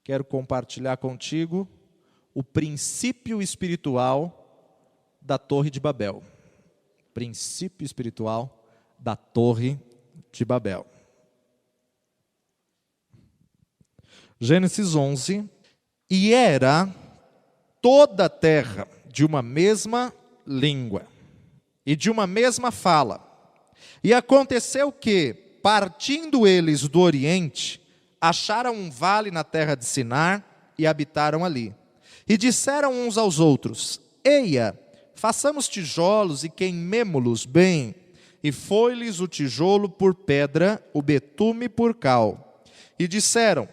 quero compartilhar contigo o princípio espiritual da Torre de Babel. Princípio espiritual da Torre de Babel. Gênesis 11. E era toda a terra de uma mesma língua e de uma mesma fala. E aconteceu que, partindo eles do Oriente, acharam um vale na terra de Sinar e habitaram ali. E disseram uns aos outros: Eia, façamos tijolos e queimemo-los bem. E foi-lhes o tijolo por pedra, o betume por cal. E disseram: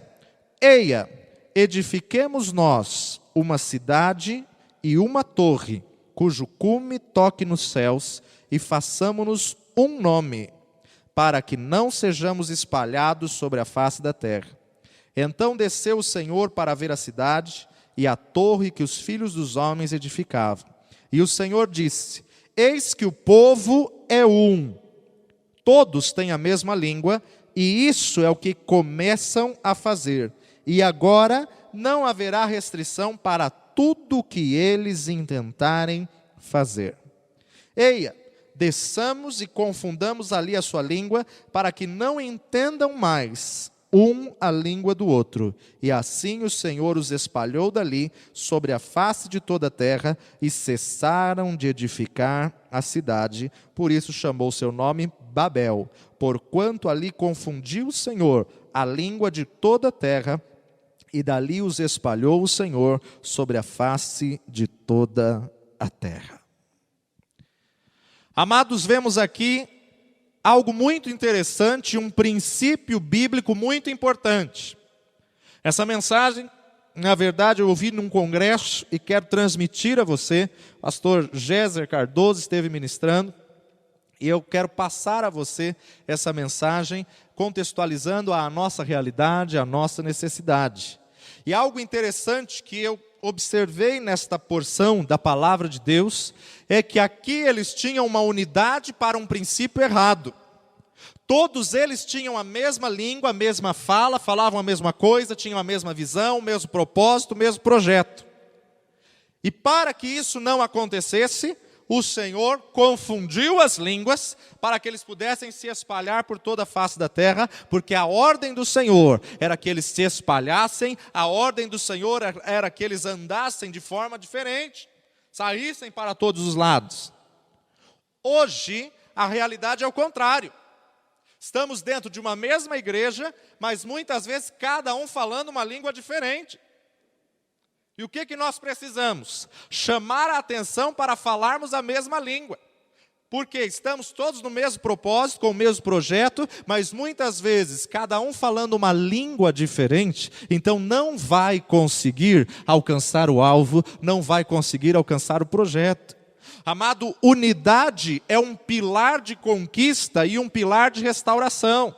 Eia, edifiquemos nós uma cidade e uma torre, cujo cume toque nos céus, e façamo-nos um nome, para que não sejamos espalhados sobre a face da terra. Então desceu o Senhor para ver a cidade e a torre que os filhos dos homens edificavam. E o Senhor disse: Eis que o povo é um, todos têm a mesma língua, e isso é o que começam a fazer. E agora não haverá restrição para tudo o que eles intentarem fazer. Eia, desçamos e confundamos ali a sua língua, para que não entendam mais um a língua do outro. E assim o Senhor os espalhou dali sobre a face de toda a terra, e cessaram de edificar a cidade. Por isso chamou seu nome Babel, porquanto ali confundiu o Senhor a língua de toda a terra, e dali os espalhou o Senhor sobre a face de toda a terra. Amados, vemos aqui algo muito interessante, um princípio bíblico muito importante. Essa mensagem, na verdade, eu ouvi num congresso e quero transmitir a você. O pastor Géser Cardoso esteve ministrando, e eu quero passar a você essa mensagem, contextualizando a nossa realidade, a nossa necessidade. E algo interessante que eu observei nesta porção da palavra de Deus, é que aqui eles tinham uma unidade para um princípio errado. Todos eles tinham a mesma língua, a mesma fala, falavam a mesma coisa, tinham a mesma visão, o mesmo propósito, o mesmo projeto. E para que isso não acontecesse, o Senhor confundiu as línguas para que eles pudessem se espalhar por toda a face da terra, porque a ordem do Senhor era que eles se espalhassem, a ordem do Senhor era que eles andassem de forma diferente, saíssem para todos os lados. Hoje, a realidade é o contrário. Estamos dentro de uma mesma igreja, mas muitas vezes cada um falando uma língua diferente. E o que nós precisamos? Chamar a atenção para falarmos a mesma língua. Porque estamos todos no mesmo propósito, com o mesmo projeto, mas muitas vezes cada um falando uma língua diferente, então não vai conseguir alcançar o alvo, não vai conseguir alcançar o projeto. Amado, unidade é um pilar de conquista e um pilar de restauração.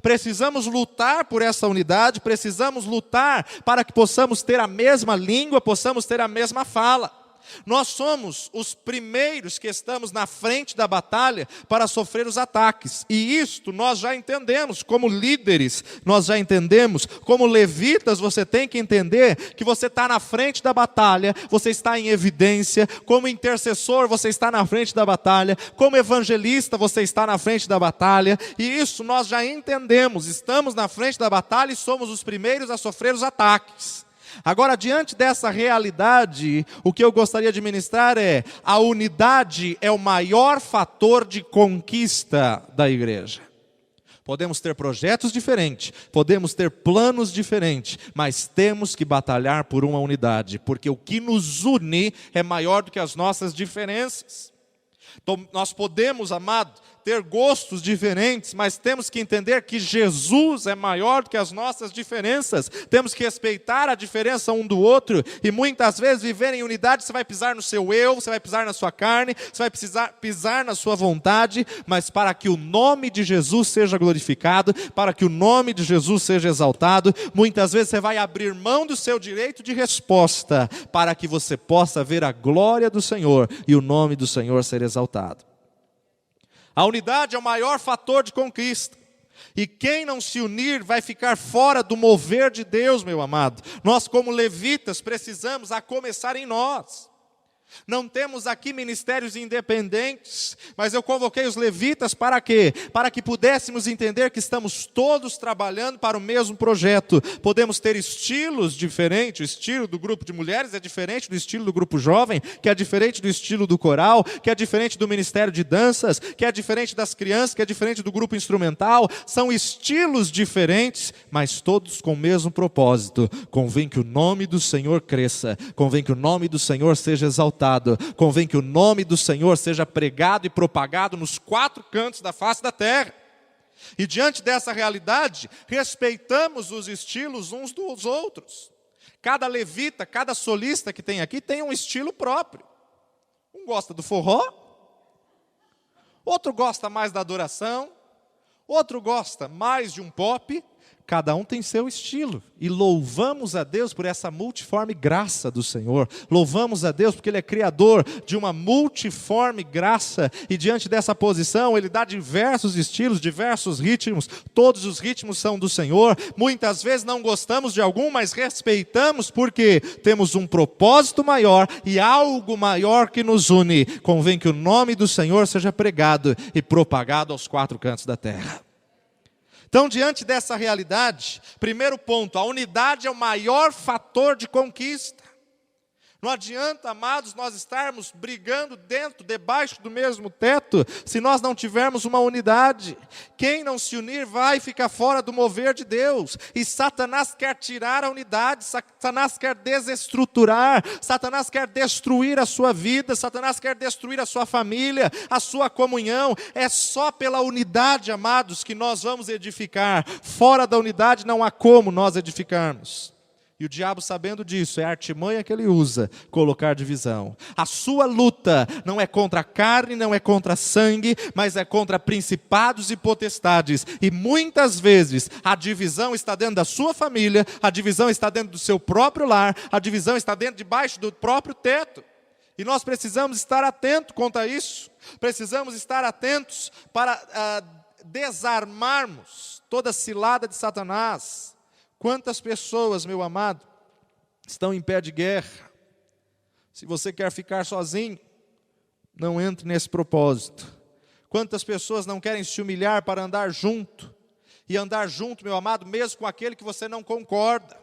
Precisamos lutar por essa unidade, precisamos lutar para que possamos ter a mesma língua, possamos ter a mesma fala. Nós somos os primeiros que estamos na frente da batalha para sofrer os ataques. E isto nós já entendemos, como líderes, nós já entendemos. Como levitas, você tem que entender que você está na frente da batalha, você está em evidência. Como intercessor, você está na frente da batalha. Como evangelista, você está na frente da batalha. E isso nós já entendemos, estamos na frente da batalha e somos os primeiros a sofrer os ataques. Agora, diante dessa realidade, o que eu gostaria de ministrar é: a unidade é o maior fator de conquista da igreja. Podemos ter projetos diferentes, podemos ter planos diferentes, mas temos que batalhar por uma unidade, porque o que nos une é maior do que as nossas diferenças. Então, nós podemos, amado, ter gostos diferentes, mas temos que entender que Jesus é maior do que as nossas diferenças. Temos que respeitar a diferença um do outro, e muitas vezes viver em unidade, você vai pisar no seu eu, você vai pisar na sua carne, você vai pisar na sua vontade, mas para que o nome de Jesus seja glorificado, para que o nome de Jesus seja exaltado, muitas vezes você vai abrir mão do seu direito de resposta, para que você possa ver a glória do Senhor e o nome do Senhor ser exaltado. A unidade é o maior fator de conquista. E quem não se unir vai ficar fora do mover de Deus, meu amado. Nós, como levitas, precisamos, a começar em nós. Não temos aqui ministérios independentes, mas eu convoquei os levitas para quê? Para que pudéssemos entender que estamos todos trabalhando para o mesmo projeto. Podemos ter estilos diferentes, o estilo do grupo de mulheres é diferente do estilo do grupo jovem, que é diferente do estilo do coral, que é diferente do ministério de danças, que é diferente das crianças, que é diferente do grupo instrumental. São estilos diferentes, mas todos com o mesmo propósito. Convém que o nome do Senhor cresça, convém que o nome do Senhor seja exaltado, convém que o nome do Senhor seja pregado e propagado nos 4 cantos da face da terra. E diante dessa realidade, respeitamos os estilos uns dos outros. Cada levita, cada solista que tem aqui tem um estilo próprio. Um gosta do forró, outro gosta mais da adoração, outro gosta mais de um pop. Cada um tem seu estilo, e louvamos a Deus por essa multiforme graça do Senhor. Louvamos a Deus porque Ele é criador de uma multiforme graça, e diante dessa posição Ele dá diversos estilos, diversos ritmos. Todos os ritmos são do Senhor. Muitas vezes não gostamos de algum, mas respeitamos porque temos um propósito maior e algo maior que nos une. Convém que o nome do Senhor seja pregado e propagado aos 4 cantos da terra. Então, diante dessa realidade, primeiro ponto, a unidade é o maior fator de conquista. Não adianta, amados, nós estarmos brigando debaixo do mesmo teto, se nós não tivermos uma unidade. Quem não se unir vai ficar fora do mover de Deus. E Satanás quer tirar a unidade, Satanás quer desestruturar, Satanás quer destruir a sua vida, Satanás quer destruir a sua família, a sua comunhão. É só pela unidade, amados, que nós vamos edificar. Fora da unidade não há como nós edificarmos. E o diabo, sabendo disso, é a artimanha que ele usa, colocar divisão. A sua luta não é contra a carne, não é contra sangue, mas é contra principados e potestades. E muitas vezes a divisão está dentro da sua família, a divisão está dentro do seu próprio lar, a divisão está debaixo do próprio teto. E nós precisamos estar atentos contra isso. Precisamos estar atentos para desarmarmos toda a cilada de Satanás. Quantas pessoas, meu amado, estão em pé de guerra? Se você quer ficar sozinho, não entre nesse propósito. Quantas pessoas não querem se humilhar para andar junto? E andar junto, meu amado, mesmo com aquele que você não concorda.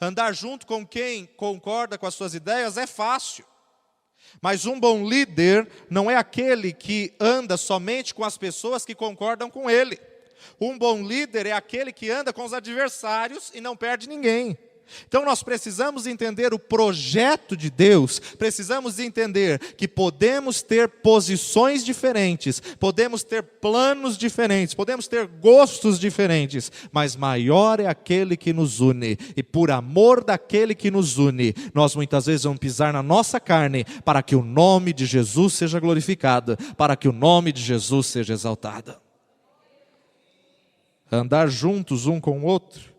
Andar junto com quem concorda com as suas ideias é fácil. Mas um bom líder não é aquele que anda somente com as pessoas que concordam com ele. Um bom líder é aquele que anda com os adversários e não perde ninguém. Então nós precisamos entender o projeto de Deus, precisamos entender que podemos ter posições diferentes, podemos ter planos diferentes, podemos ter gostos diferentes, mas maior é aquele que nos une, e por amor daquele que nos une, nós muitas vezes vamos pisar na nossa carne, para que o nome de Jesus seja glorificado, para que o nome de Jesus seja exaltado. Andar juntos um com o outro,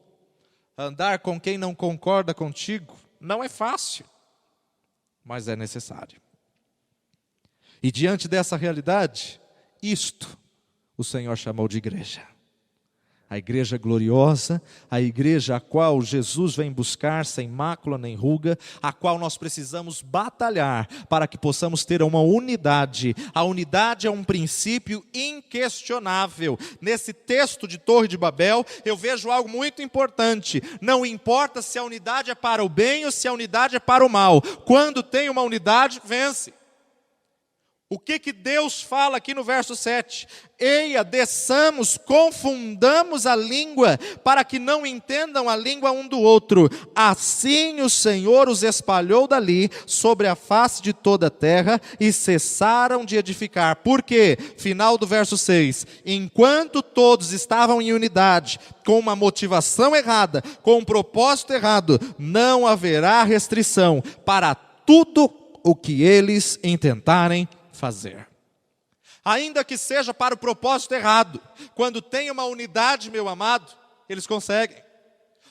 andar com quem não concorda contigo, não é fácil, mas é necessário. E diante dessa realidade, isto o Senhor chamou de igreja. A igreja gloriosa, a igreja a qual Jesus vem buscar sem mácula nem ruga, a qual nós precisamos batalhar para que possamos ter uma unidade. A unidade é um princípio inquestionável. Nesse texto de Torre de Babel, eu vejo algo muito importante. Não importa se a unidade é para o bem ou se a unidade é para o mal. Quando tem uma unidade, vence. O que Deus fala aqui no verso 7? Eia, desçamos, confundamos a língua, para que não entendam a língua um do outro. Assim o Senhor os espalhou dali, sobre a face de toda a terra, e cessaram de edificar. Por quê? Final do verso 6. Enquanto todos estavam em unidade, com uma motivação errada, com um propósito errado, não haverá restrição para tudo o que eles intentarem fazer. Ainda que seja para o propósito errado, quando tem uma unidade, meu amado, eles conseguem.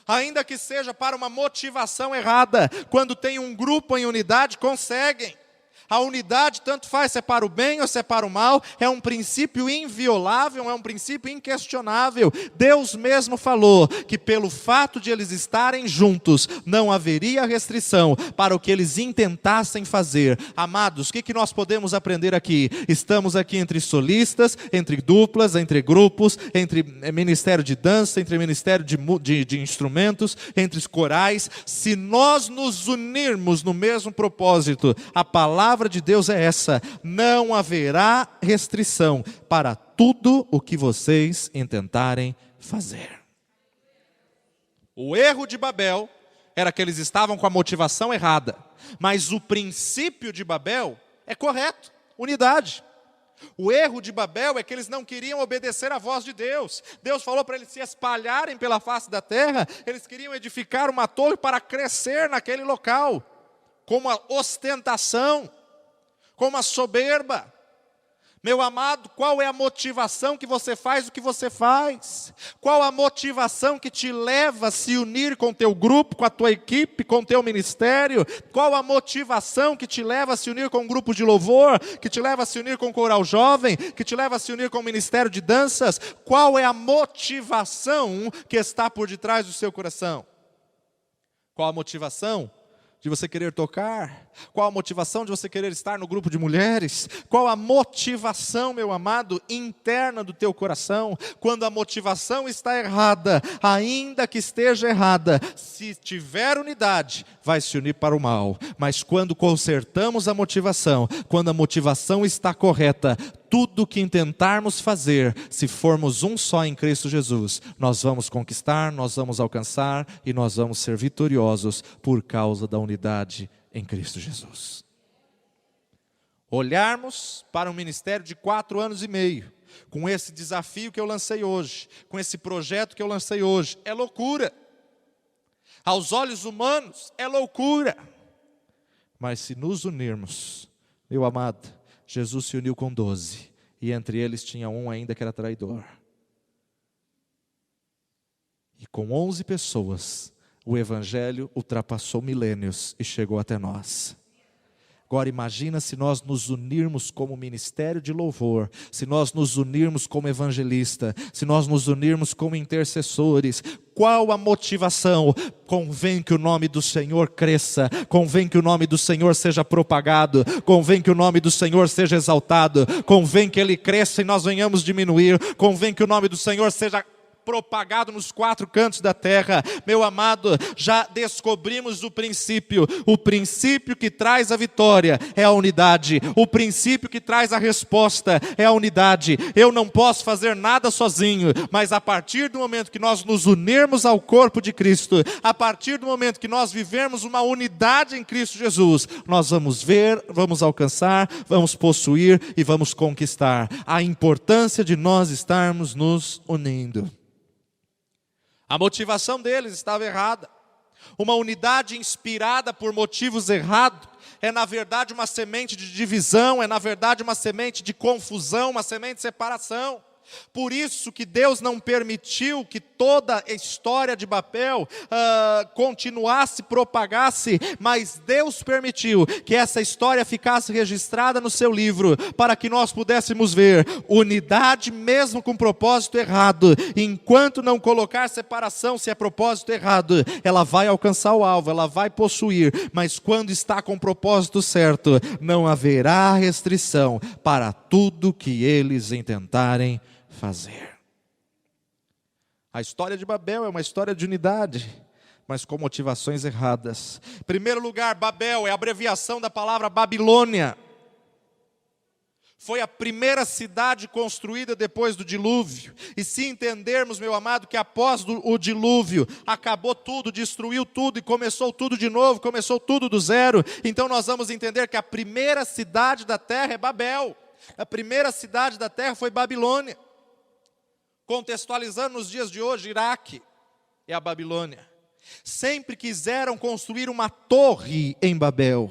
Ainda que seja para uma motivação errada, quando tem um grupo em unidade, conseguem. A unidade, tanto faz se é para o bem ou se é para o mal, é um princípio inviolável, é um princípio inquestionável. Deus mesmo falou que pelo fato de eles estarem juntos, não haveria restrição para o que eles intentassem fazer. Amados, o que nós podemos aprender aqui? Estamos aqui entre solistas, entre duplas, entre grupos, entre ministério de dança, entre ministério de instrumentos, entre os corais. Se nós nos unirmos no mesmo propósito, a palavra de Deus é essa: não haverá restrição para tudo o que vocês intentarem fazer. O erro de Babel era que eles estavam com a motivação errada, mas o princípio de Babel é correto, unidade. O erro de Babel é que eles não queriam obedecer à voz de Deus. Deus falou para eles se espalharem pela face da terra. Eles queriam edificar uma torre para crescer naquele local, com uma ostentação, com uma soberba. Meu amado, qual é a motivação que você faz o que você faz? Qual a motivação que te leva a se unir com o teu grupo, com a tua equipe, com o teu ministério? Qual a motivação que te leva a se unir com um grupo de louvor? Que te leva a se unir com o coral jovem? Que te leva a se unir com o ministério de danças? Qual é a motivação que está por detrás do seu coração? Qual a motivação de você querer tocar? Qual a motivação de você querer estar no grupo de mulheres? Qual a motivação, meu amado, interna do teu coração? Quando a motivação está errada, ainda que esteja errada, se tiver unidade, vai se unir para o mal. Mas quando consertamos a motivação, quando a motivação está correta, tudo que intentarmos fazer, se formos um só em Cristo Jesus, nós vamos conquistar, nós vamos alcançar e nós vamos ser vitoriosos por causa da unidade em Cristo Jesus. Olharmos para um ministério de 4 anos e meio, com esse desafio que eu lancei hoje, com esse projeto que eu lancei hoje, é loucura. Aos olhos humanos, é loucura. Mas se nos unirmos, meu amado, Jesus se uniu com 12, e entre eles tinha um ainda que era traidor. E com 11 pessoas, o evangelho ultrapassou milênios e chegou até nós. Agora imagina se nós nos unirmos como ministério de louvor, se nós nos unirmos como evangelista, se nós nos unirmos como intercessores. Qual a motivação? Convém que o nome do Senhor cresça, convém que o nome do Senhor seja propagado, convém que o nome do Senhor seja exaltado, convém que Ele cresça e nós venhamos diminuir, convém que o nome do Senhor seja propagado nos 4 cantos da terra. Meu amado, já descobrimos o princípio que traz a vitória é a unidade, o princípio que traz a resposta é a unidade. Eu não posso fazer nada sozinho, mas a partir do momento que nós nos unirmos ao corpo de Cristo, a partir do momento que nós vivermos uma unidade em Cristo Jesus, nós vamos ver, vamos alcançar, vamos possuir e vamos conquistar. A importância de nós estarmos nos unindo. A motivação deles estava errada. Uma unidade inspirada por motivos errados é na verdade uma semente de divisão, é na verdade uma semente de confusão, uma semente de separação. Por isso que Deus não permitiu que toda a história de Babel continuasse, propagasse, mas Deus permitiu que essa história ficasse registrada no seu livro, para que nós pudéssemos ver unidade mesmo com propósito errado. Enquanto não colocar separação, se é propósito errado, ela vai alcançar o alvo, ela vai possuir, mas quando está com o propósito certo, não haverá restrição para tudo que eles intentarem fazer. A história de Babel é uma história de unidade, mas com motivações erradas. Em primeiro lugar, Babel é a abreviação da palavra Babilônia. Foi a primeira cidade construída depois do dilúvio. E se entendermos, meu amado, que após o dilúvio acabou tudo, destruiu tudo e começou tudo de novo, começou tudo do zero, então nós vamos entender que a primeira cidade da terra é Babel. A primeira cidade da terra foi Babilônia. Contextualizando nos dias de hoje, Iraque é a Babilônia. Sempre quiseram construir uma torre em Babel.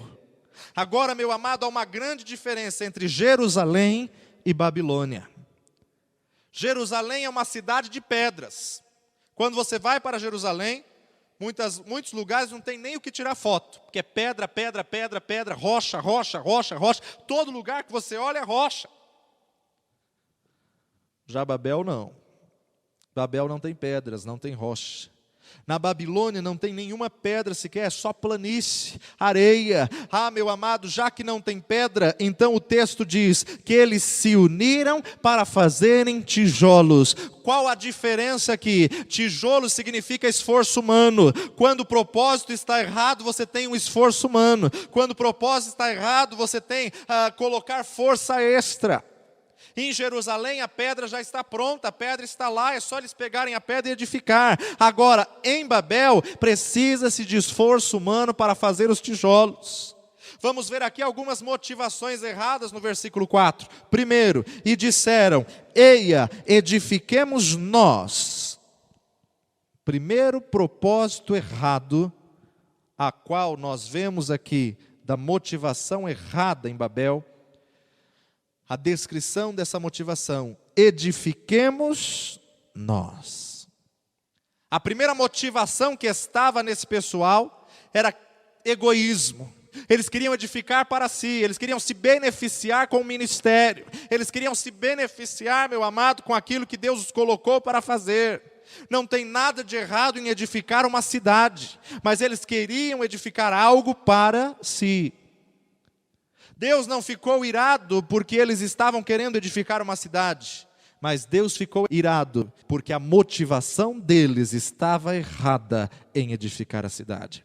Agora, meu amado, há uma grande diferença entre Jerusalém e Babilônia. Jerusalém é uma cidade de pedras. Quando você vai para Jerusalém, Muitos lugares não tem nem o que tirar foto, porque é pedra, pedra, pedra, pedra, rocha, rocha, rocha, rocha. Todo lugar que você olha é rocha. Já Babel não. Babel não tem pedras, não tem rocha. Na Babilônia não tem nenhuma pedra sequer, é só planície, areia. Ah, meu amado, já que não tem pedra, então o texto diz que eles se uniram para fazerem tijolos. Qual a diferença aqui? Tijolo significa esforço humano. Quando o propósito está errado, você tem um esforço humano. Quando o propósito está errado, você tem colocar força extra. Em Jerusalém a pedra já está pronta, a pedra está lá, é só eles pegarem a pedra e edificar. Agora, em Babel, precisa-se de esforço humano para fazer os tijolos. Vamos ver aqui algumas motivações erradas no versículo 4. Primeiro, e disseram, eia, edifiquemos nós. Primeiro propósito errado, a qual nós vemos aqui, da motivação errada em Babel, a descrição dessa motivação, edifiquemos nós. A primeira motivação que estava nesse pessoal era egoísmo. Eles queriam edificar para si, eles queriam se beneficiar com o ministério, eles queriam se beneficiar, meu amado, com aquilo que Deus os colocou para fazer. Não tem nada de errado em edificar uma cidade, mas eles queriam edificar algo para si. Deus não ficou irado porque eles estavam querendo edificar uma cidade, mas Deus ficou irado porque a motivação deles estava errada em edificar a cidade.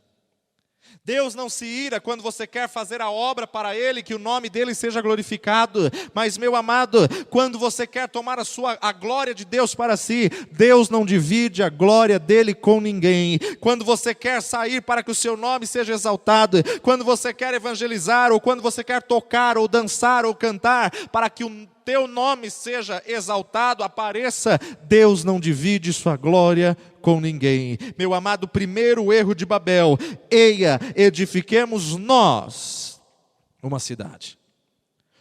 Deus não se ira quando você quer fazer a obra para Ele, que o nome dEle seja glorificado. Mas, meu amado, quando você quer tomar a glória de Deus para si, Deus não divide a glória dEle com ninguém. Quando você quer sair para que o seu nome seja exaltado, quando você quer evangelizar, ou quando você quer tocar, ou dançar, ou cantar, para que o teu nome seja exaltado, apareça, Deus não divide sua glória com ninguém. Meu amado, primeiro erro de Babel, eia, edifiquemos nós uma cidade.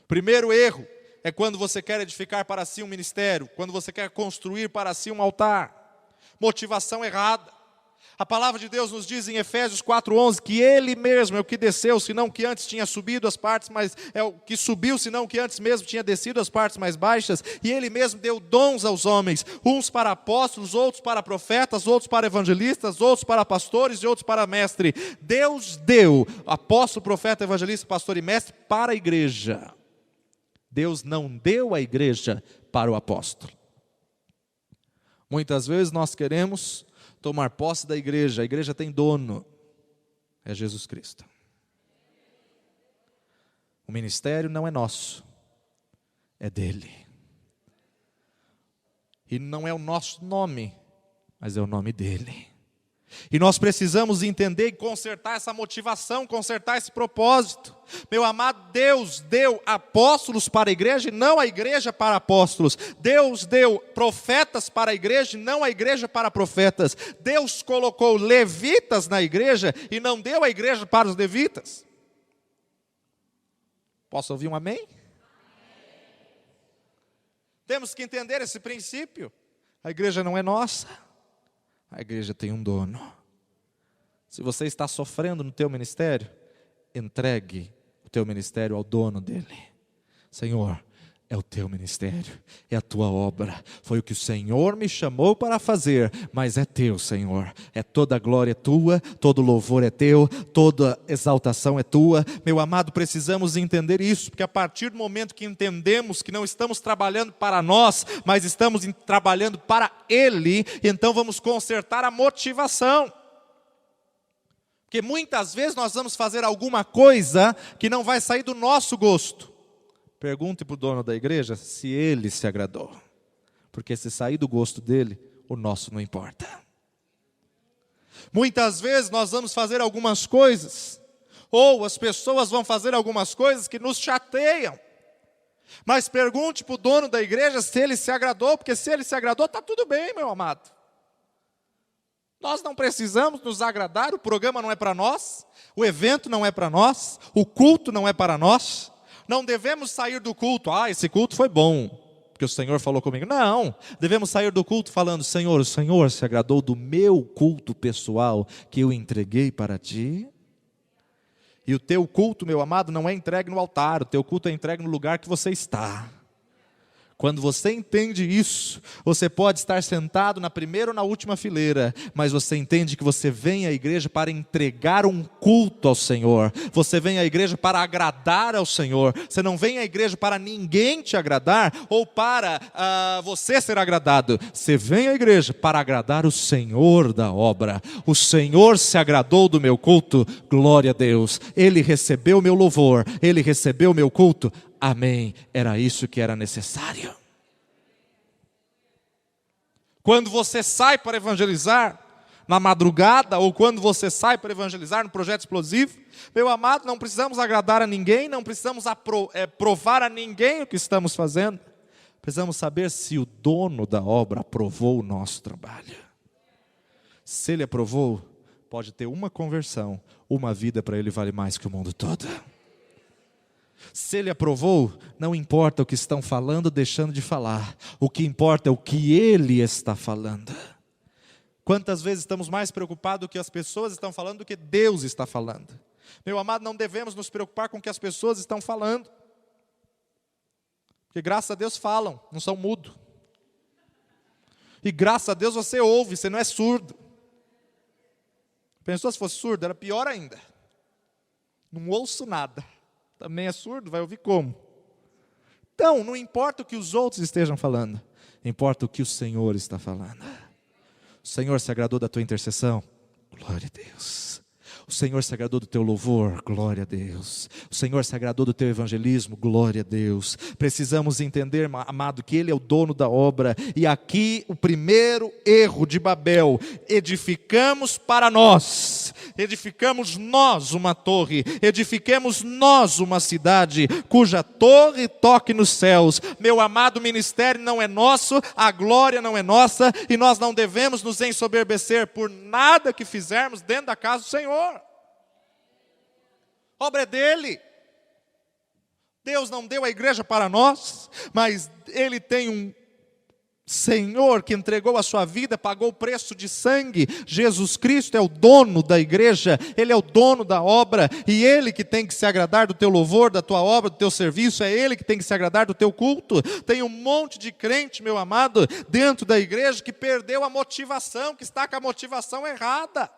Primeiro erro é quando você quer edificar para si um ministério, quando você quer construir para si um altar. Motivação errada. A palavra de Deus nos diz em Efésios 4:11 que Ele mesmo é o que desceu, senão o que antes tinha subido as partes mais, é o que subiu, senão o que antes mesmo tinha descido as partes mais baixas, e Ele mesmo deu dons aos homens, uns para apóstolos, outros para profetas, outros para evangelistas, outros para pastores e outros para mestre. Deus deu apóstolo, profeta, evangelista, pastor e mestre para a igreja. Deus não deu a igreja para o apóstolo. Muitas vezes nós queremos tomar posse da igreja. A igreja tem dono, é Jesus Cristo. O ministério não é nosso, é dele. E não é o nosso nome, mas é o nome dele. E nós precisamos entender e consertar essa motivação, consertar esse propósito. Meu amado, Deus deu apóstolos para a igreja e não a igreja para apóstolos. Deus deu profetas para a igreja e não a igreja para profetas. Deus colocou levitas na igreja e não deu a igreja para os levitas. Posso ouvir um amém? Temos que entender esse princípio. A igreja não é nossa. A igreja tem um dono. Se você está sofrendo no teu ministério, entregue o teu ministério ao dono dele. Senhor, é o teu ministério, é a tua obra, foi o que o Senhor me chamou para fazer, mas é teu, Senhor, é toda a glória é tua, todo louvor é teu, toda exaltação é tua. Meu amado, precisamos entender isso, porque a partir do momento que entendemos que não estamos trabalhando para nós, mas estamos trabalhando para Ele, então vamos consertar a motivação. Porque muitas vezes nós vamos fazer alguma coisa que não vai sair do nosso gosto. Pergunte para o dono da igreja se ele se agradou. Porque se sair do gosto dele, o nosso não importa. Muitas vezes nós vamos fazer algumas coisas, ou as pessoas vão fazer algumas coisas que nos chateiam. Mas pergunte para o dono da igreja se ele se agradou, porque se ele se agradou, está tudo bem, meu amado. Nós não precisamos nos agradar, o programa não é para nós, o evento não é para nós, o culto não é para nós. Não devemos sair do culto, esse culto foi bom, porque o Senhor falou comigo. Não, devemos sair do culto falando: Senhor, o Senhor se agradou do meu culto pessoal que eu entreguei para ti. E o teu culto, meu amado, não é entregue no altar, o teu culto é entregue no lugar que você está. Quando você entende isso, você pode estar sentado na primeira ou na última fileira, mas você entende que você vem à igreja para entregar um culto ao Senhor. Você vem à igreja para agradar ao Senhor. Você não vem à igreja para ninguém te agradar ou para você ser agradado. Você vem à igreja para agradar o Senhor da obra. O Senhor se agradou do meu culto, glória a Deus. Ele recebeu o meu louvor, Ele recebeu o meu culto. Amém, era isso que era necessário. Quando você sai para evangelizar na madrugada, ou quando você sai para evangelizar no projeto explosivo, meu amado, não precisamos agradar a ninguém, não precisamos provar a ninguém o que estamos fazendo. Precisamos saber se o dono da obra aprovou o nosso trabalho. Se ele aprovou, pode ter uma conversão, uma vida para ele vale mais que o mundo todo. Se ele aprovou, não importa o que estão falando, deixando de falar. O que importa é o que ele está falando. Quantas vezes estamos mais preocupados com o que as pessoas estão falando do que Deus está falando? Meu amado, não devemos nos preocupar com o que as pessoas estão falando. Porque graças a Deus falam, não são mudos. E graças a Deus você ouve, você não é surdo. Pensou se fosse surdo? Era pior ainda. Não ouço nada. Também é surdo, vai ouvir como? Então, não importa o que os outros estejam falando, importa o que o Senhor está falando. O Senhor se agradou da tua intercessão? Glória a Deus. O Senhor se agradou do teu louvor? Glória a Deus. O Senhor se agradou do teu evangelismo? Glória a Deus. Precisamos entender, amado, que Ele é o dono da obra. E aqui o primeiro erro de Babel: edificamos para nós. Edificamos nós uma torre, edifiquemos nós uma cidade, cuja torre toque nos céus. Meu amado, o ministério não é nosso, a glória não é nossa, e nós não devemos nos ensoberbecer por nada que fizermos dentro da casa do Senhor. A obra é dele. Deus não deu a igreja para nós, mas Ele tem um Senhor que entregou a sua vida, pagou o preço de sangue. Jesus Cristo é o dono da igreja, Ele é o dono da obra, e Ele que tem que se agradar do teu louvor, da tua obra, do teu serviço, é Ele que tem que se agradar do teu culto. Tem um monte de crente, meu amado, dentro da igreja que perdeu a motivação, que está com a motivação errada.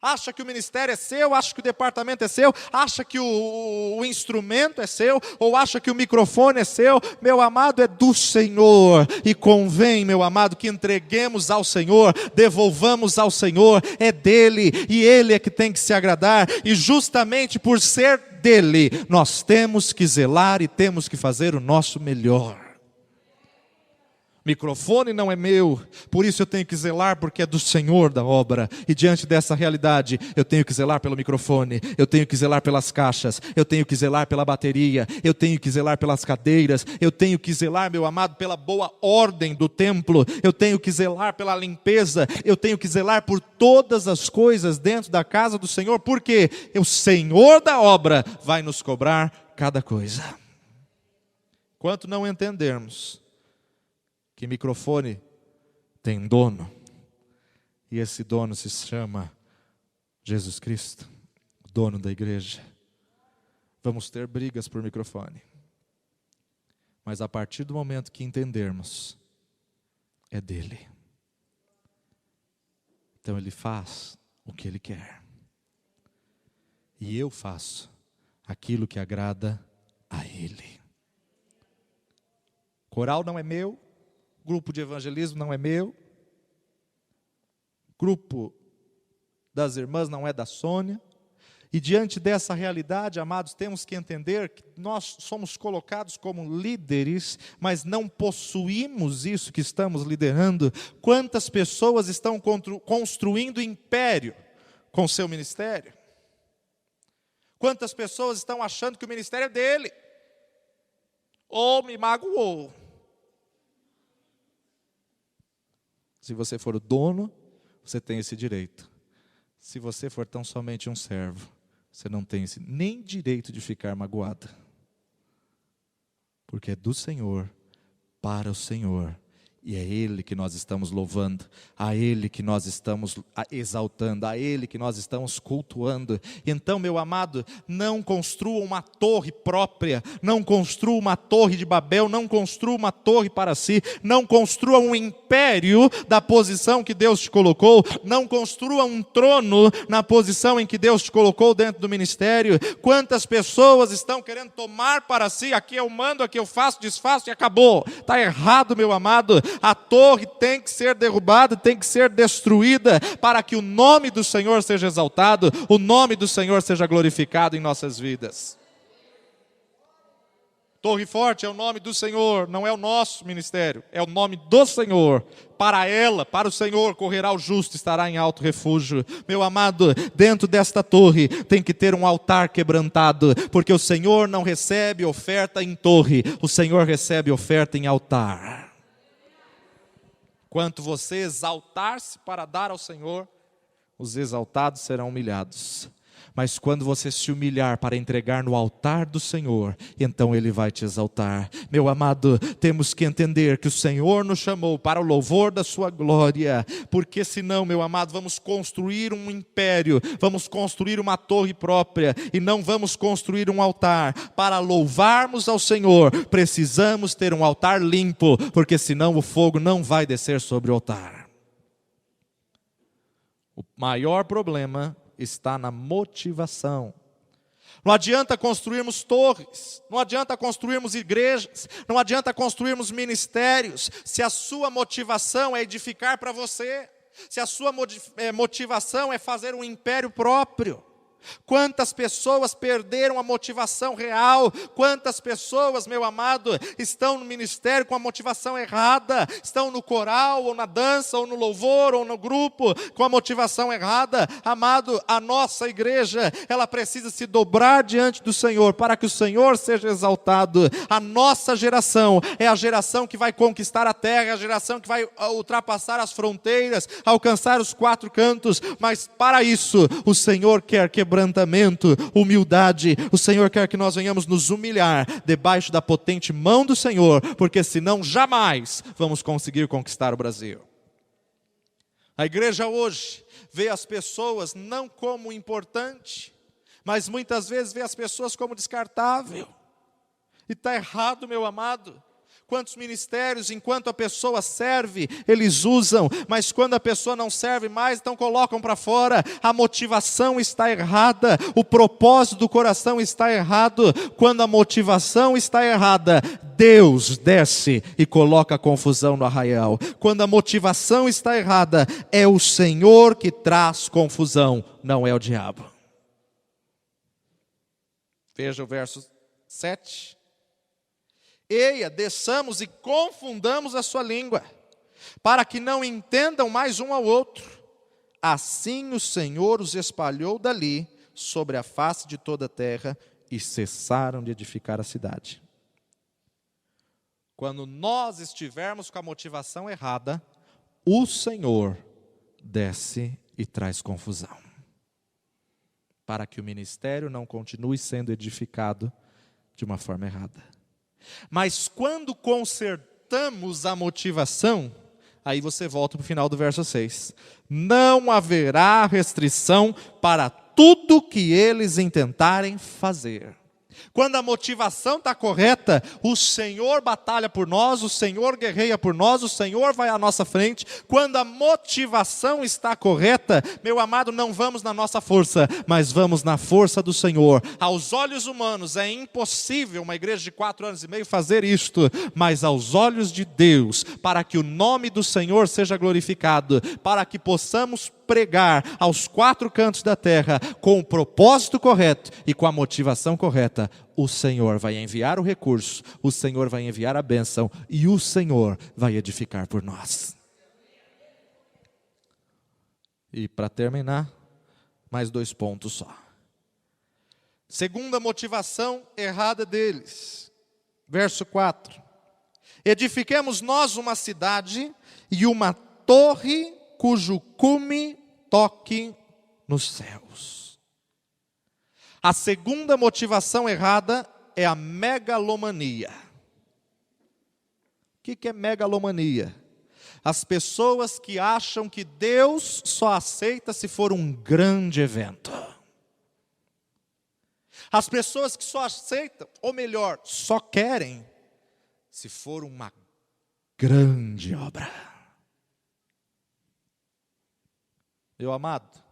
Acha que o ministério é seu, acha que o departamento é seu, acha que o instrumento é seu, ou acha que o microfone é seu. Meu amado, é do Senhor, e convém, meu amado, que entreguemos ao Senhor, devolvamos ao Senhor, é dele, e Ele é que tem que se agradar, e justamente por ser dele, nós temos que zelar e temos que fazer o nosso melhor. Microfone não é meu, por isso eu tenho que zelar porque é do Senhor da obra. E diante dessa realidade, eu tenho que zelar pelo microfone, eu tenho que zelar pelas caixas, eu tenho que zelar pela bateria, eu tenho que zelar pelas cadeiras, eu tenho que zelar, meu amado, pela boa ordem do templo, eu tenho que zelar pela limpeza, eu tenho que zelar por todas as coisas dentro da casa do Senhor, porque o Senhor da obra vai nos cobrar cada coisa. Enquanto não entendermos que microfone tem dono, e esse dono se chama Jesus Cristo, dono da igreja, vamos ter brigas por microfone. Mas a partir do momento que entendermos, é dele. Então Ele faz o que Ele quer, e eu faço aquilo que agrada a Ele. Coral não é meu, grupo de evangelismo não é meu, grupo das irmãs não é da Sônia. E diante dessa realidade, amados, temos que entender que nós somos colocados como líderes, mas não possuímos isso que estamos liderando. Quantas pessoas estão construindo império com seu ministério? Quantas pessoas estão achando que o ministério é dele? Ou me magoou. Se você for o dono, você tem esse direito. Se você for tão somente um servo, você não tem nem direito de ficar magoado. porque é do Senhor, para o Senhor. E é Ele que nós estamos louvando, a Ele que nós estamos exaltando, a Ele que nós estamos cultuando. Então, meu amado, não construa uma torre própria, não construa uma torre de Babel, não construa uma torre para si, não construa um império da posição que Deus te colocou, não construa um trono na posição em que Deus te colocou dentro do ministério. Quantas pessoas estão querendo tomar para si, aqui eu mando, aqui eu faço, desfaço e acabou. Está errado, meu amado. A torre tem que ser derrubada, tem que ser destruída, para que o nome do Senhor seja exaltado, o nome do Senhor seja glorificado em nossas vidas. Torre forte é o nome do Senhor, não é o nosso ministério, é o nome do Senhor. Para ela, para o Senhor, correrá o justo, estará em alto refúgio. Meu amado, dentro desta torre tem que ter um altar quebrantado, porque o Senhor não recebe oferta em torre, o Senhor recebe oferta em altar. Quanto você exaltar-se para dar ao Senhor, os exaltados serão humilhados. Mas quando você se humilhar para entregar no altar do Senhor, então Ele vai te exaltar. Meu amado, temos que entender que o Senhor nos chamou para o louvor da sua glória, porque senão, meu amado, vamos construir um império, vamos construir uma torre própria, e não vamos construir um altar. Para louvarmos ao Senhor, precisamos ter um altar limpo, porque senão o fogo não vai descer sobre o altar. O maior problema está na motivação. Não adianta construirmos torres, não adianta construirmos igrejas, não adianta construirmos ministérios, se a sua motivação é edificar para você, se a sua motivação é fazer um império próprio. Quantas pessoas perderam a motivação real? Quantas pessoas, meu amado, estão no ministério com a motivação errada? Estão no coral, ou na dança, ou no louvor, ou no grupo, com a motivação errada? Amado, a nossa igreja, ela precisa se dobrar diante do Senhor, para que o Senhor seja exaltado. A nossa geração é a geração que vai conquistar a terra, é a geração que vai ultrapassar as fronteiras, alcançar os quatro cantos, mas para isso, o Senhor quer quebrantamento, humildade. O Senhor quer que nós venhamos nos humilhar debaixo da potente mão do Senhor, porque senão jamais vamos conseguir conquistar o Brasil. A igreja hoje vê as pessoas não como importante, mas muitas vezes vê as pessoas como descartável. E está errado, meu amado. Quantos ministérios, enquanto a pessoa serve, eles usam, mas quando a pessoa não serve mais, então colocam para fora. A motivação está errada, o propósito do coração está errado. Quando a motivação está errada, Deus desce e coloca confusão no arraial. Quando a motivação está errada, é o Senhor que traz confusão, não é o diabo. Veja o verso 7. Eia, desçamos e confundamos a sua língua, para que não entendam mais um ao outro. Assim o Senhor os espalhou dali, sobre a face de toda a terra, e cessaram de edificar a cidade. Quando nós estivermos com a motivação errada, o Senhor desce e traz confusão, para que o ministério não continue sendo edificado de uma forma errada. Mas quando consertamos a motivação, aí você volta para o final do verso 6. Não haverá restrição para tudo que eles intentarem fazer. Quando a motivação está correta, o Senhor batalha por nós, o Senhor guerreia por nós, o Senhor vai à nossa frente. Quando a motivação está correta, meu amado, não vamos na nossa força, mas vamos na força do Senhor. Aos olhos humanos é impossível uma igreja de 4 anos e meio fazer isto, mas aos olhos de Deus, para que o nome do Senhor seja glorificado, para que possamos pregar aos 4 cantos da terra com o propósito correto e com a motivação correta, o Senhor vai enviar o recurso, o Senhor vai enviar a bênção e o Senhor vai edificar por nós. E para terminar, mais 2 pontos só. Segunda motivação errada deles, verso 4. Edifiquemos nós uma cidade e uma torre cujo cume toque nos céus. A segunda motivação errada é a megalomania. que é megalomania? As pessoas que acham que Deus só aceita se for um grande evento. As pessoas que só aceitam, ou melhor, só querem, se for uma grande obra. Meu amado,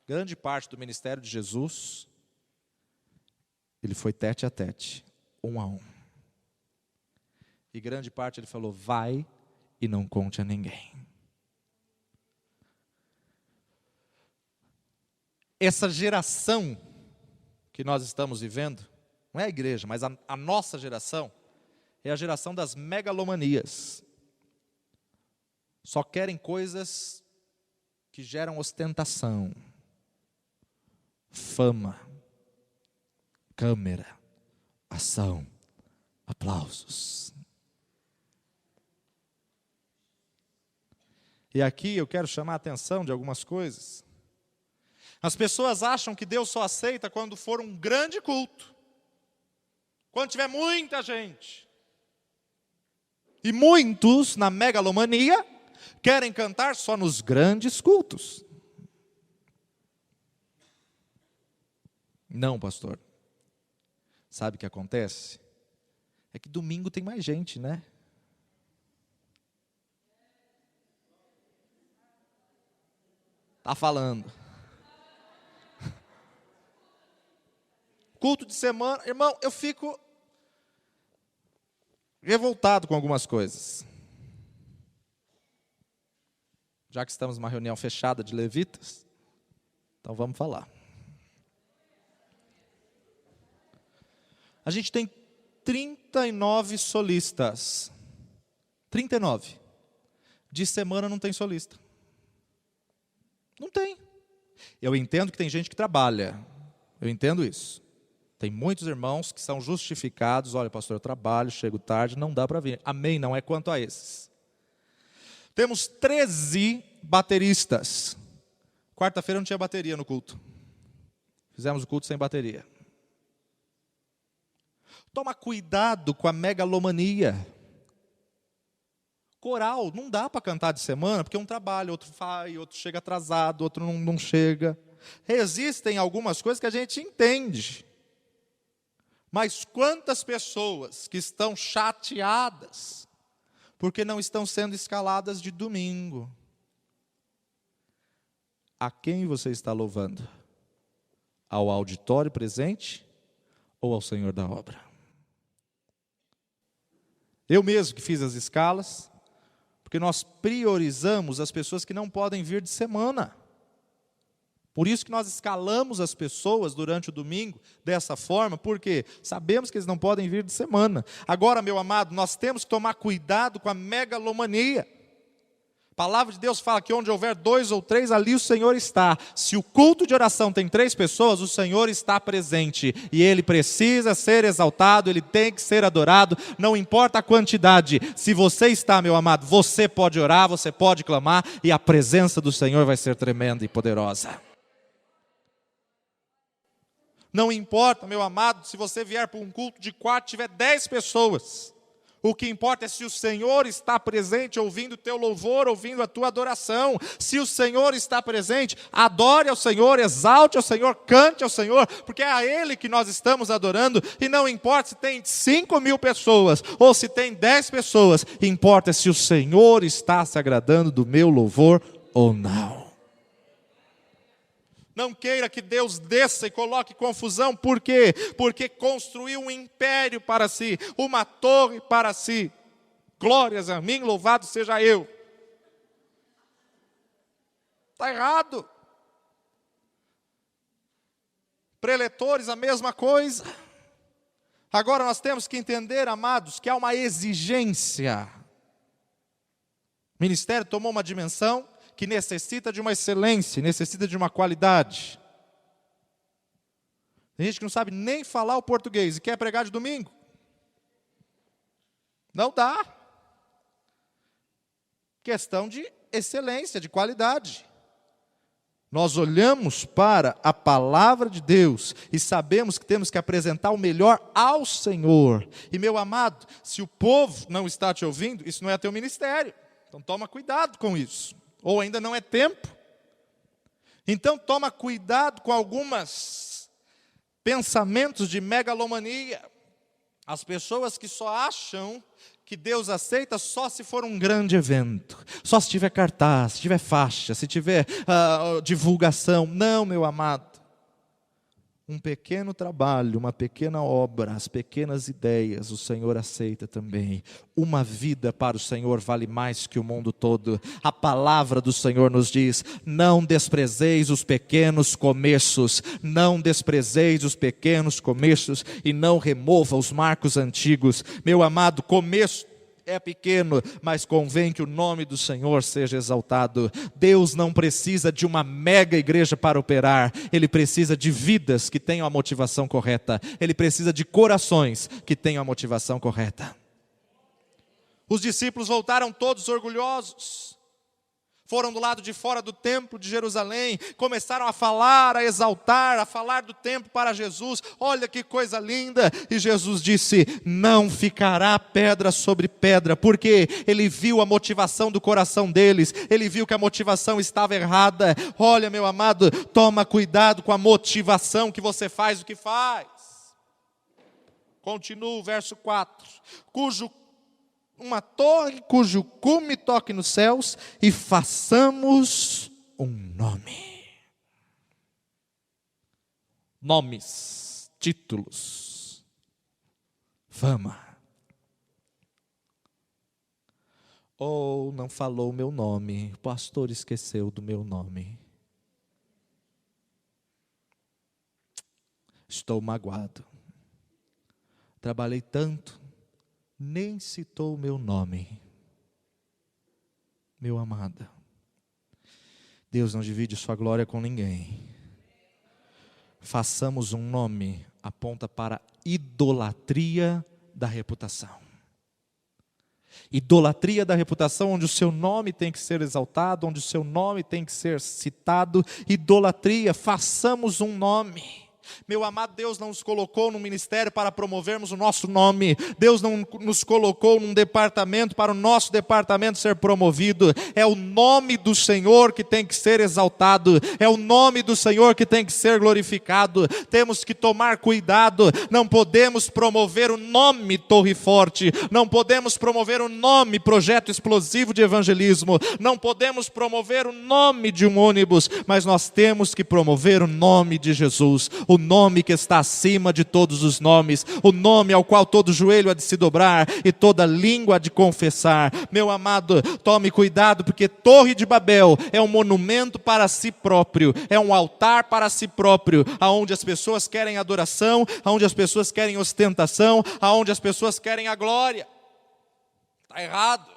grande parte do ministério de Jesus, ele foi tete a tete, um a um. E grande parte ele falou, vai e não conte a ninguém. Essa geração que nós estamos vivendo, não é a igreja, mas a nossa geração, é a geração das megalomanias. Só querem coisas que geram ostentação, fama, câmera, ação, aplausos. E aqui eu quero chamar a atenção de algumas coisas. As pessoas acham que Deus só aceita quando for um grande culto, quando tiver muita gente. E muitos, na megalomania, querem cantar só nos grandes cultos. Não, pastor. Sabe o que acontece? É que domingo tem mais gente, né? Tá falando. Culto de semana, irmão, eu fico revoltado com algumas coisas. Já que estamos numa reunião fechada de levitas, então vamos falar. A gente tem 39 solistas. 39. De semana não tem solista. Não tem. Eu entendo que tem gente que trabalha. Eu entendo isso. Tem muitos irmãos que são justificados. Olha, pastor, eu trabalho, chego tarde, não dá para vir. Amém, não é quanto a esses. Temos 13 bateristas. Quarta-feira não tinha bateria no culto. Fizemos o culto sem bateria. Toma cuidado com a megalomania. Coral, não dá para cantar de semana, porque um trabalha, outro vai, outro chega atrasado, outro não chega. Existem algumas coisas que a gente entende. Mas quantas pessoas que estão chateadas porque não estão sendo escaladas de domingo? A quem você está louvando? Ao auditório presente ou ao Senhor da obra? Eu mesmo que fiz as escalas, porque nós priorizamos as pessoas que não podem vir de semana. Por isso que nós escalamos as pessoas durante o domingo dessa forma, porque sabemos que eles não podem vir de semana. Agora, meu amado, nós temos que tomar cuidado com a megalomania. A palavra de Deus fala que onde houver 2 ou 3, ali o Senhor está. Se o culto de oração tem 3 pessoas, o Senhor está presente. E Ele precisa ser exaltado, Ele tem que ser adorado, não importa a quantidade. Se você está, meu amado, você pode orar, você pode clamar, e a presença do Senhor vai ser tremenda e poderosa. Não importa, meu amado, se você vier para um culto de quarto e tiver 10 pessoas. O que importa é se o Senhor está presente, ouvindo o teu louvor, ouvindo a tua adoração. Se o Senhor está presente, adore ao Senhor, exalte ao Senhor, cante ao Senhor, porque é a Ele que nós estamos adorando. E não importa se tem 5.000 pessoas, ou se tem 10 pessoas, importa se o Senhor está se agradando do meu louvor ou não. Não queira que Deus desça e coloque confusão. Por quê? Porque construiu um império para si, uma torre para si. Glórias a mim, louvado seja eu. Está errado. Preletores, a mesma coisa. Agora nós temos que entender, amados, que há uma exigência. O ministério tomou uma dimensão que necessita de uma excelência, necessita de uma qualidade. Tem gente que não sabe nem falar o português e quer pregar de domingo. Não dá. Questão de excelência, de qualidade. Nós olhamos para a palavra de Deus e sabemos que temos que apresentar o melhor ao Senhor. E meu amado, se o povo não está te ouvindo, isso não é teu ministério. Então toma cuidado com isso. Ou ainda não é tempo. Então toma cuidado com alguns pensamentos de megalomania. As pessoas que só acham que Deus aceita só se for um grande evento, só se tiver cartaz, se tiver faixa, se tiver divulgação. Não, meu amado. Um pequeno trabalho, uma pequena obra, as pequenas ideias, o Senhor aceita também. Uma vida para o Senhor vale mais que o mundo todo. A palavra do Senhor nos diz: não desprezeis os pequenos começos, não desprezeis os pequenos começos e não remova os marcos antigos. Meu amado, começo é pequeno, mas convém que o nome do Senhor seja exaltado. Deus não precisa de uma mega igreja para operar. Ele precisa de vidas que tenham a motivação correta. Ele precisa de corações que tenham a motivação correta. Os discípulos voltaram todos orgulhosos. Foram do lado de fora do templo de Jerusalém, começaram a falar, a exaltar, a falar do templo para Jesus. Olha que coisa linda! E Jesus disse: não ficará pedra sobre pedra, porque ele viu a motivação do coração deles, ele viu que a motivação estava errada. Olha, meu amado, toma cuidado com a motivação que você faz o que faz. Continua o verso 4: uma torre cujo cume toque nos céus, e façamos um nome. Nomes, títulos, fama. Ou não falou o meu nome, o pastor esqueceu do meu nome. Estou magoado. Trabalhei tanto, nem citou o meu nome. Meu amado, Deus não divide sua glória com ninguém. Façamos um nome, aponta para idolatria da reputação. Idolatria da reputação, onde o seu nome tem que ser exaltado, onde o seu nome tem que ser citado. Idolatria, façamos um nome. Meu amado, Deus não nos colocou num ministério para promovermos o nosso nome. Deus não nos colocou num departamento para o nosso departamento ser promovido. É o nome do Senhor que tem que ser exaltado. É o nome do Senhor que tem que ser glorificado. Temos que tomar cuidado. Não podemos promover o nome Torre Forte. Não podemos promover o nome Projeto Explosivo de Evangelismo. Não podemos promover o nome de um ônibus. Mas nós temos que promover o nome de Jesus. O nome que está acima de todos os nomes, o nome ao qual todo joelho há de se dobrar e toda língua há de confessar. Meu amado, tome cuidado, porque Torre de Babel é um monumento para si próprio, é um altar para si próprio, aonde as pessoas querem adoração, aonde as pessoas querem ostentação, aonde as pessoas querem a glória. Está errado.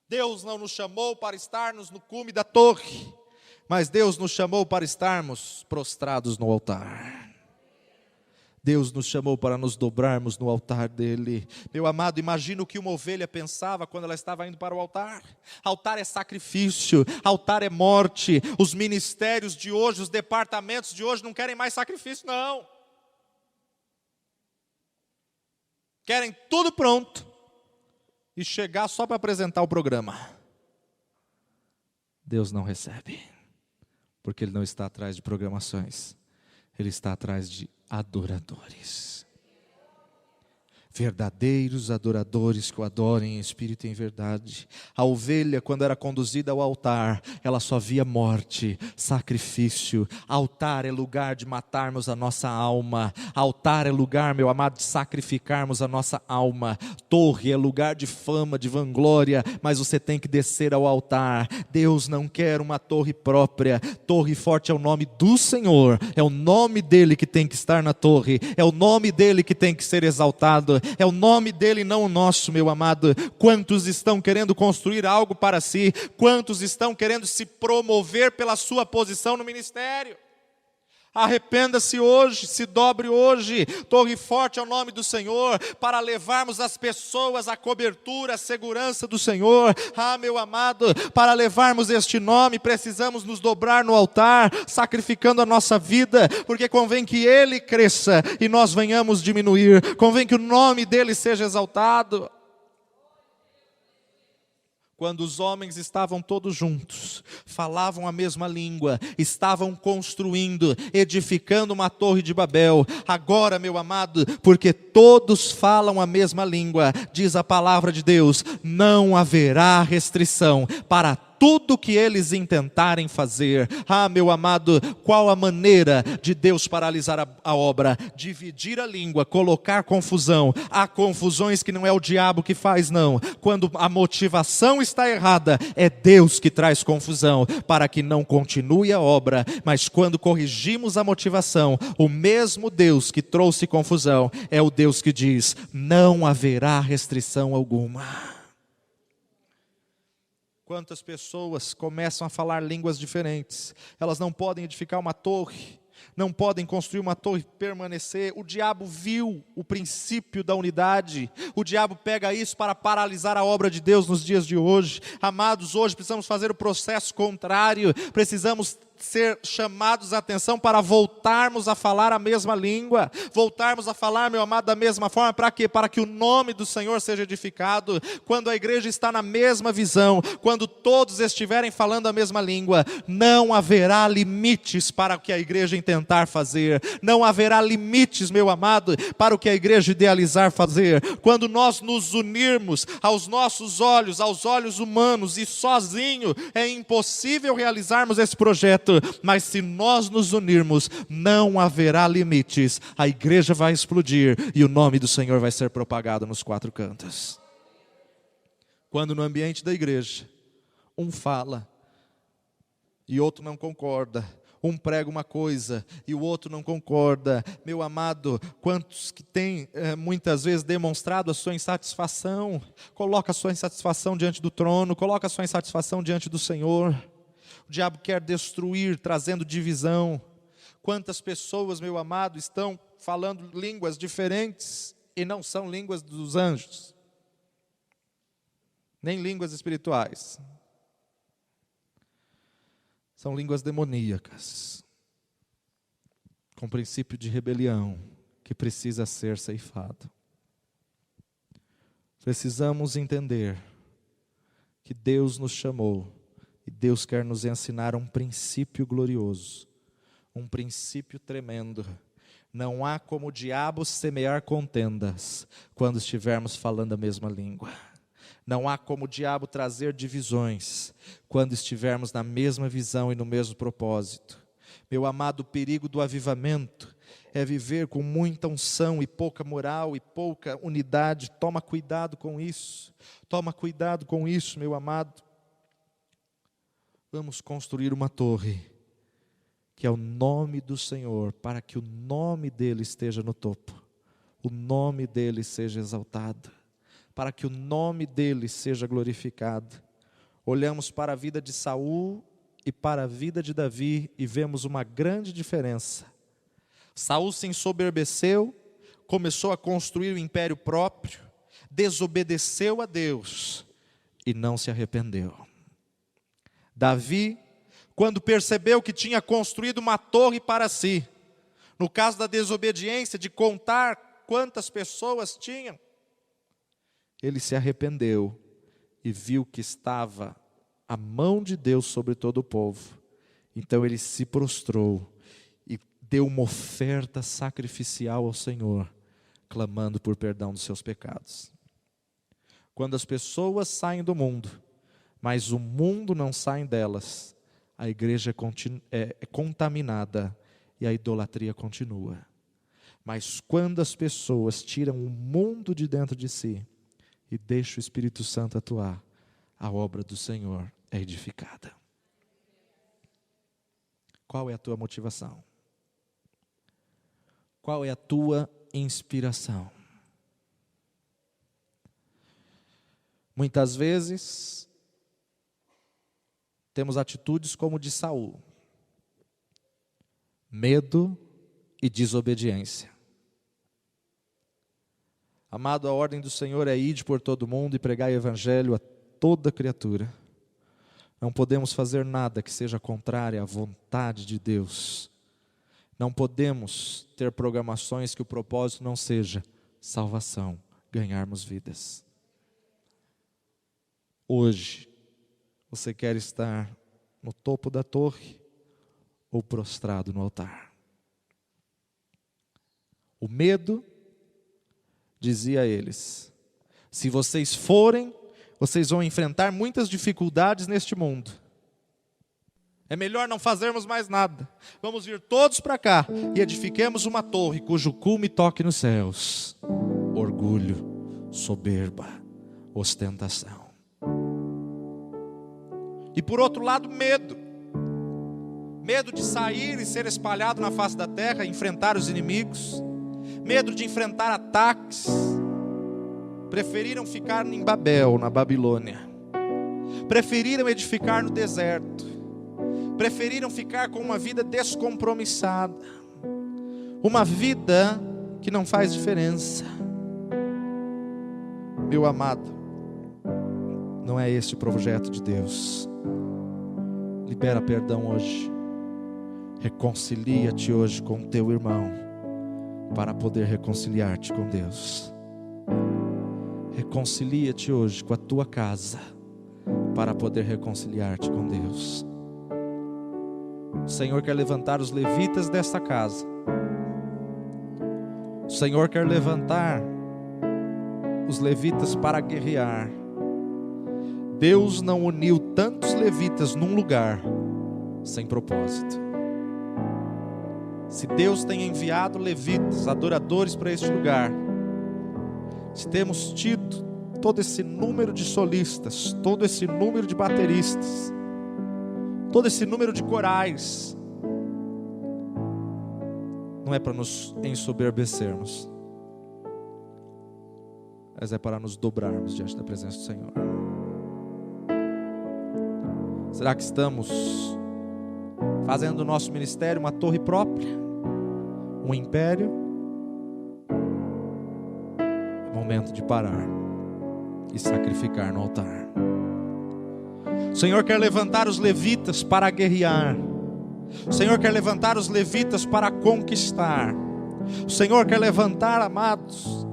Deus não nos chamou para estarmos no cume da torre, mas Deus nos chamou para estarmos prostrados no altar. Deus nos chamou para nos dobrarmos no altar dele. Meu amado, imagina o que uma ovelha pensava quando ela estava indo para o altar. Altar é sacrifício, altar é morte. Os ministérios de hoje, os departamentos de hoje não querem mais sacrifício, não. Querem tudo pronto e chegar só para apresentar o programa. Deus não recebe. Porque Ele não está atrás de programações, Ele está atrás de adoradores. Verdadeiros adoradores que o adorem em espírito e em verdade. A ovelha, quando era conduzida ao altar, ela só via morte, sacrifício. Altar é lugar de matarmos a nossa alma. Altar é lugar, meu amado, de sacrificarmos a nossa alma. Torre é lugar de fama, de vanglória, mas você tem que descer ao altar. Deus não quer uma torre própria. Torre Forte é o nome do Senhor. É o nome dele que tem que estar na torre. É o nome dele que tem que ser exaltado. É o nome dele, não o nosso, meu amado. Quantos estão querendo construir algo para si? Quantos estão querendo se promover pela sua posição no ministério? Arrependa-se hoje, se dobre hoje. Torre forte é o nome do Senhor, para levarmos as pessoas à cobertura, à segurança do Senhor. Meu amado, para levarmos este nome, precisamos nos dobrar no altar, sacrificando a nossa vida, porque convém que Ele cresça e nós venhamos diminuir. Convém que o nome dEle seja exaltado. Quando os homens estavam todos juntos, falavam a mesma língua, estavam construindo, edificando uma torre de Babel. Agora, meu amado, porque todos falam a mesma língua, diz a palavra de Deus, não haverá restrição para tudo que eles intentarem fazer. Meu amado, qual a maneira de Deus paralisar a obra? Dividir a língua, colocar confusão. Há confusões que não é o diabo que faz, não. Quando a motivação está errada, é Deus que traz confusão, para que não continue a obra. Mas quando corrigimos a motivação, o mesmo Deus que trouxe confusão, é o Deus que diz, não haverá restrição alguma. Quantas pessoas começam a falar línguas diferentes, elas não podem edificar uma torre, não podem construir uma torre e permanecer. O diabo viu o princípio da unidade, o diabo pega isso para paralisar a obra de Deus nos dias de hoje. Amados, hoje precisamos fazer o processo contrário, precisamos ser chamados a atenção para voltarmos a falar a mesma língua, voltarmos a falar, meu amado, da mesma forma. Para quê? Para que o nome do Senhor seja edificado. Quando a igreja está na mesma visão, quando todos estiverem falando a mesma língua, não haverá limites para o que a igreja intentar fazer, não haverá limites, meu amado, para o que a igreja idealizar fazer. Quando nós nos unirmos aos nossos olhos, aos olhos humanos, e sozinho é impossível realizarmos esse projeto, mas se nós nos unirmos, não haverá limites. A igreja vai explodir e o nome do Senhor vai ser propagado nos quatro cantos. Quando no ambiente da igreja, um fala e outro não concorda, um prega uma coisa e o outro não concorda, meu amado, quantos que têm muitas vezes demonstrado a sua insatisfação? Coloca a sua insatisfação diante do trono, coloca a sua insatisfação diante do Senhor. O diabo quer destruir, trazendo divisão. Quantas pessoas, meu amado, estão falando línguas diferentes e não são línguas dos anjos, nem línguas espirituais. São línguas demoníacas, com princípio de rebelião, que precisa ser ceifado. Precisamos entender que Deus nos chamou, e Deus quer nos ensinar um princípio glorioso, um princípio tremendo. Não há como o diabo semear contendas quando estivermos falando a mesma língua. Não há como o diabo trazer divisões quando estivermos na mesma visão e no mesmo propósito. Meu amado, o perigo do avivamento é viver com muita unção e pouca moral e pouca unidade. Toma cuidado com isso. Toma cuidado com isso, meu amado. Vamos construir uma torre, que é o nome do Senhor, para que o nome dEle esteja no topo, o nome dEle seja exaltado, para que o nome dEle seja glorificado. Olhamos para a vida de Saul e para a vida de Davi e vemos uma grande diferença. Saul se ensoberbeceu, começou a construir o império próprio, desobedeceu a Deus e não se arrependeu. Davi, quando percebeu que tinha construído uma torre para si, no caso da desobediência, de contar quantas pessoas tinham, ele se arrependeu e viu que estava a mão de Deus sobre todo o povo. Então ele se prostrou e deu uma oferta sacrificial ao Senhor, clamando por perdão dos seus pecados. Quando as pessoas saem do mundo, mas o mundo não sai delas, a igreja é contaminada e a idolatria continua. Mas quando as pessoas tiram o mundo de dentro de si e deixam o Espírito Santo atuar, a obra do Senhor é edificada. Qual é a tua motivação? Qual é a tua inspiração? Muitas vezes temos atitudes como de Saul. medo e desobediência. Amado, a ordem do Senhor é ide por todo mundo e pregai o evangelho a toda criatura. Não podemos fazer nada que seja contrário à vontade de Deus. Não podemos ter programações que o propósito não seja salvação, ganharmos vidas. Hoje, você quer estar no topo da torre ou prostrado no altar? O medo dizia a eles: se vocês forem, vocês vão enfrentar muitas dificuldades neste mundo. É melhor não fazermos mais nada. Vamos vir todos para cá e edifiquemos uma torre cujo cume toque nos céus. Orgulho, soberba, ostentação. E por outro lado, medo. Medo de sair e ser espalhado na face da terra, enfrentar os inimigos. Medo de enfrentar ataques. Preferiram ficar em Babel, na Babilônia. Preferiram edificar no deserto. Preferiram ficar com uma vida descompromissada. Uma vida que não faz diferença. Meu amado, não é esse o projeto de Deus. Libera perdão hoje. Reconcilia-te hoje com o teu irmão, para poder reconciliar-te com Deus. Reconcilia-te hoje com a tua casa, para poder reconciliar-te com Deus. O Senhor quer levantar os levitas desta casa. O Senhor quer levantar os levitas para guerrear. Deus não uniu tantos levitas num lugar sem propósito. Se Deus tem enviado levitas, adoradores para este lugar, se temos tido todo esse número de solistas, todo esse número de bateristas, todo esse número de corais, não é para nos ensoberbecermos, mas é para nos dobrarmos diante da presença do Senhor. Será que estamos fazendo do nosso ministério uma torre própria, um império? É momento de parar e sacrificar no altar. O Senhor quer levantar os levitas para guerrear. O Senhor quer levantar os levitas para conquistar. O Senhor quer levantar, amados,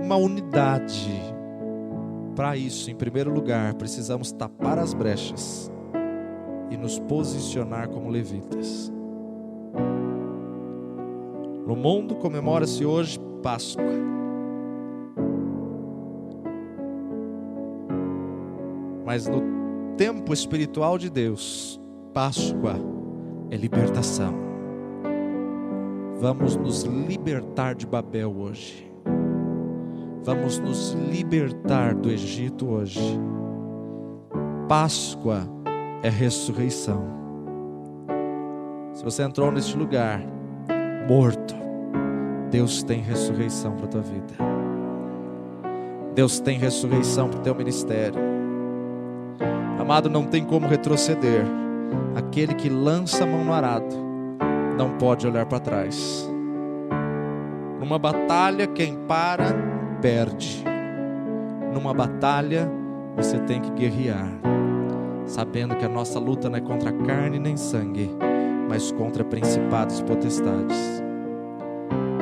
uma unidade. Para isso, em primeiro lugar, precisamos tapar as brechas e nos posicionar como levitas. No mundo comemora-se hoje Páscoa. Mas no tempo espiritual de Deus, Páscoa é libertação. Vamos nos libertar de Babel hoje. Vamos nos libertar do Egito hoje. Páscoa é ressurreição. Se você entrou neste lugar morto, Deus tem ressurreição para a tua vida. Deus tem ressurreição para o teu ministério. Amado, não tem como retroceder. Aquele que lança a mão no arado não pode olhar para trás. Numa batalha, quem para, perde. Numa batalha, você tem que guerrear, sabendo que a nossa luta não é contra carne nem sangue, mas contra principados e potestades.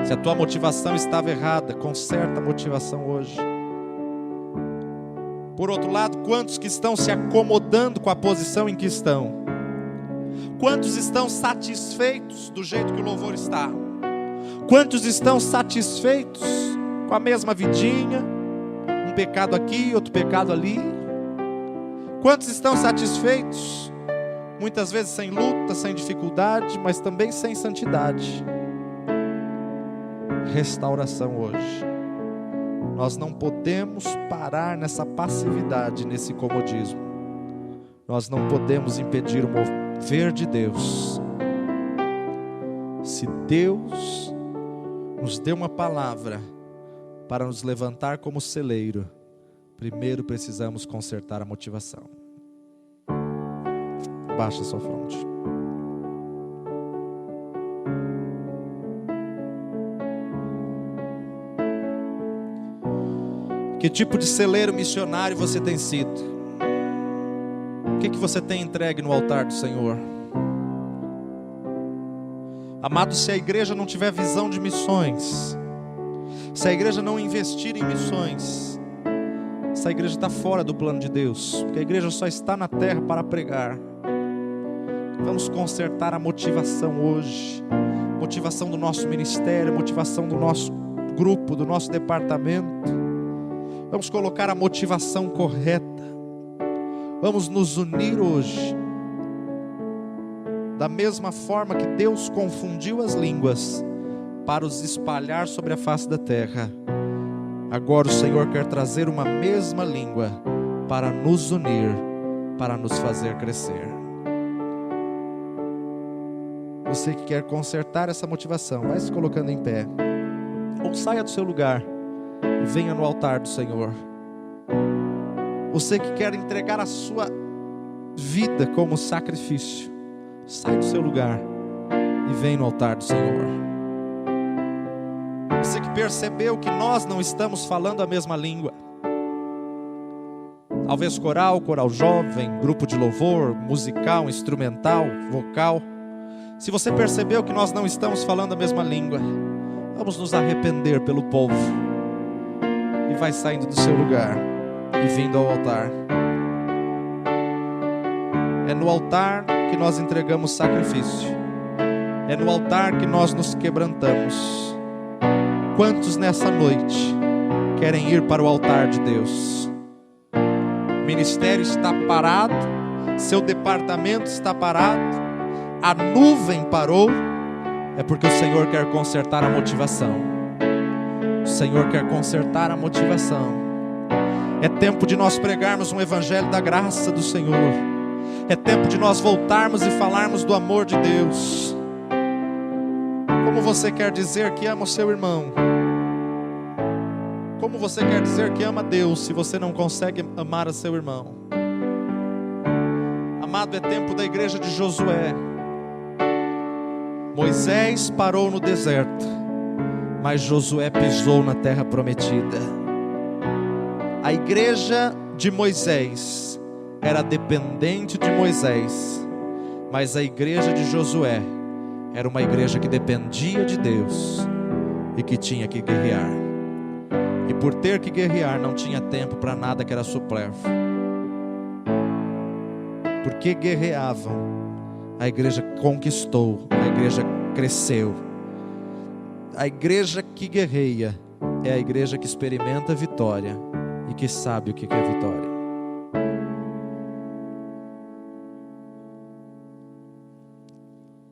Se a tua motivação estava errada, conserta a motivação hoje. Por outro lado, quantos que estão se acomodando com a posição em que estão? Quantos estão satisfeitos do jeito que o louvor está? Quantos estão satisfeitos com a mesma vidinha? Um pecado aqui, outro pecado ali. Quantos estão satisfeitos? Muitas vezes sem luta, sem dificuldade, mas também sem santidade. Restauração hoje. Nós não podemos parar nessa passividade, nesse comodismo. Nós não podemos impedir o mover de Deus. Se Deus nos deu uma palavra para nos levantar como celeiro, primeiro precisamos consertar a motivação. Baixa a sua fronte. Que tipo de celeiro missionário você tem sido? O que você tem entregue no altar do Senhor? Amado, se a igreja não tiver visão de missões, se a igreja não investir em missões, essa igreja está fora do plano de Deus, porque a igreja só está na terra para pregar. Vamos consertar a motivação hoje, motivação do nosso ministério, motivação do nosso grupo, do nosso departamento. Vamos colocar a motivação correta. Vamos nos unir hoje. Da mesma forma que Deus confundiu as línguas para os espalhar sobre a face da terra, agora o Senhor quer trazer uma mesma língua para nos unir, para nos fazer crescer. Você que quer consertar essa motivação, vai se colocando em pé, ou saia do seu lugar e venha no altar do Senhor. Você que quer entregar a sua vida como sacrifício, sai do seu lugar e vem no altar do Senhor. Você que percebeu que nós não estamos falando a mesma língua, talvez coral jovem, grupo de louvor, musical, instrumental, vocal. Se você percebeu que nós não estamos falando a mesma língua, vamos nos arrepender pelo povo. E vai saindo do seu lugar e vindo ao altar. É no altar que nós entregamos sacrifício. É no altar que nós nos quebrantamos. Quantos nessa noite querem ir para o altar de Deus? O ministério está parado, seu departamento está parado, a nuvem parou. É porque o Senhor quer consertar a motivação. O Senhor quer consertar a motivação. É tempo de nós pregarmos um evangelho da graça do Senhor. É tempo de nós voltarmos e falarmos do amor de Deus. Como você quer dizer que ama o seu irmão? Como você quer dizer que ama Deus se você não consegue amar o seu irmão? Amado, é tempo da igreja de Josué. Moisés parou no deserto, mas Josué pisou na terra prometida. A igreja de Moisés era dependente de Moisés, mas a igreja de Josué era uma igreja que dependia de Deus e que tinha que guerrear. E por ter que guerrear, não tinha tempo para nada que era supérfluo. Porque guerreavam, a igreja conquistou, a igreja cresceu. A igreja que guerreia é a igreja que experimenta vitória e que sabe o que é vitória.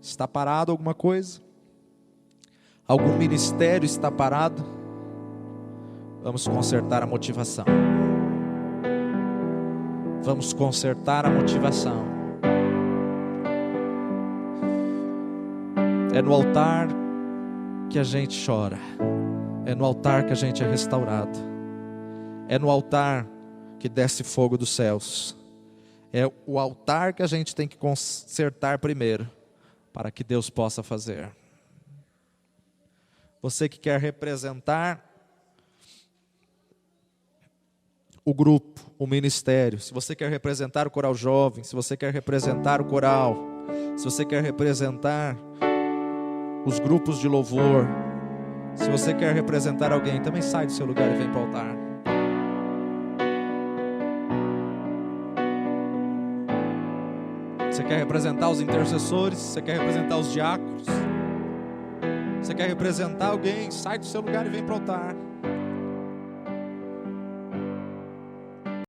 Está parado alguma coisa? Algum ministério está parado? Vamos consertar a motivação. Vamos consertar a motivação. É no altar que a gente chora. É no altar que a gente é restaurado. É no altar que desce fogo dos céus. É o altar que a gente tem que consertar primeiro, para que Deus possa fazer. Você que quer representar o grupo, o ministério, se você quer representar o coral jovem, se você quer representar o coral, se você quer representar os grupos de louvor, se você quer representar alguém, também sai do seu lugar e vem para o altar. Você quer representar os intercessores, você quer representar os diáconos, você quer representar alguém, sai do seu lugar e vem para o altar.